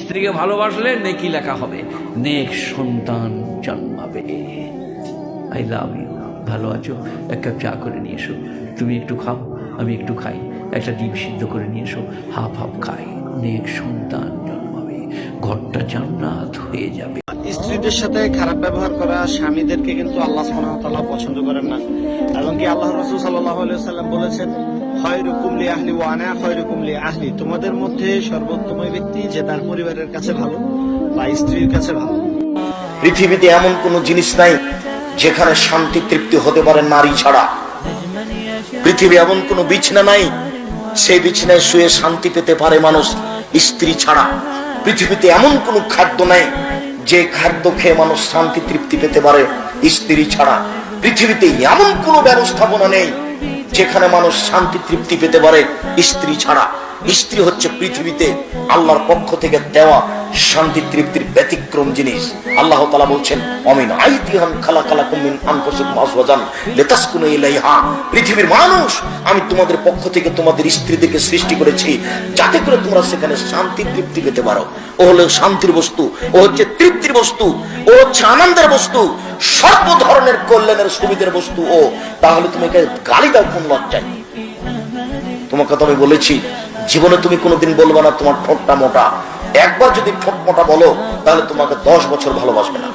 স্ত্রীকে ভালোবাসলে নেকি লেখা হবে, নেক সন্তান জন্মাবে। আই লাভ ইউ, ভালো আছো, এক কাপ চা করে নিয়ে এসো, তুমি একটু খাও আমি একটু খাই, একটা ডিম সিদ্ধ করে নিয়ে এসো, হাফ হাফ খাই, নেক সন্তান জন্মাবে, ঘরটা জান্নাত হয়ে যাবে। স্ত্রীদের সাথে খারাপ ব্যবহার করা স্বামীদেরকে কিন্তু আল্লাহ সুবহানাহু ওয়া তাআলা পছন্দ করেন না। এবং কি আল্লাহ রাসূল সাল্লাল্লাহু আলাইহি ওয়াসাল্লাম বলেছেন, খায়রুকুম লি আহলি ওয়া আনা খায়রুকুম লি আহলি, তোমাদের মধ্যে সর্বোত্তম ব্যক্তি যে তার পরিবারের কাছে ভালো বা স্ত্রীর কাছে ভালো। পৃথিবীতে এমন কোন জিনিস নাই যেখানে শান্তি তৃপ্তি হতে পারে নারী ছাড়া। পৃথিবী এমন কোন বিছানা নাই সেই বিছানায় শুয়ে শান্তি পেতে পারে মানুষ স্ত্রী ছাড়া। পৃথিবীতে এমন কোন খাদ্য নাই যে খাদ্য খেয়ে মানুষ শান্তি তৃপ্তি পেতে পারে স্ত্রী ছাড়া। পৃথিবীতে এমন কোন ব্যবস্থাপনা নেই যেখানে মানুষ শান্তি তৃপ্তি পেতে পারে স্ত্রী ছাড়া। স্ত্রী হচ্ছে পৃথিবীতে আল্লাহর পক্ষ থেকে দেওয়া শান্তি তৃপ্তির ব্যতিক্রম জিনিস। আল্লাহ তাআলা বলছেন, অমিন আইতিহান খালাকালাকুম মিন আনফুসিকুম আজওয়াজান লিতাসকুনু ইলাইহা, পৃথিবীর মানুষ আমি তোমাদের পক্ষ থেকে তোমাদের স্ত্রীদেরকে সৃষ্টি করেছি যাতে করে তোমরা সেখানে শান্তি তৃপ্তি পেতে পারো। ও হলো শান্তির বস্তু, ও হচ্ছে তৃপ্তির বস্তু, ও হচ্ছে আনন্দের বস্তু, সর্ব ধরনের কল্যাণের সুবিধার বস্তু ও। তাহলে তুমি গালি দাও কোন লজ্জায়? তোমার কথা আমি বলেছি, জীবনে তুমি কোনোদিন বলবে না তোমার ঠোঁটটা মোটা। একবার যদি ঠোঁট মোটা বলো তাহলে তোমাকে 10 বছর ভালোবাসবে না।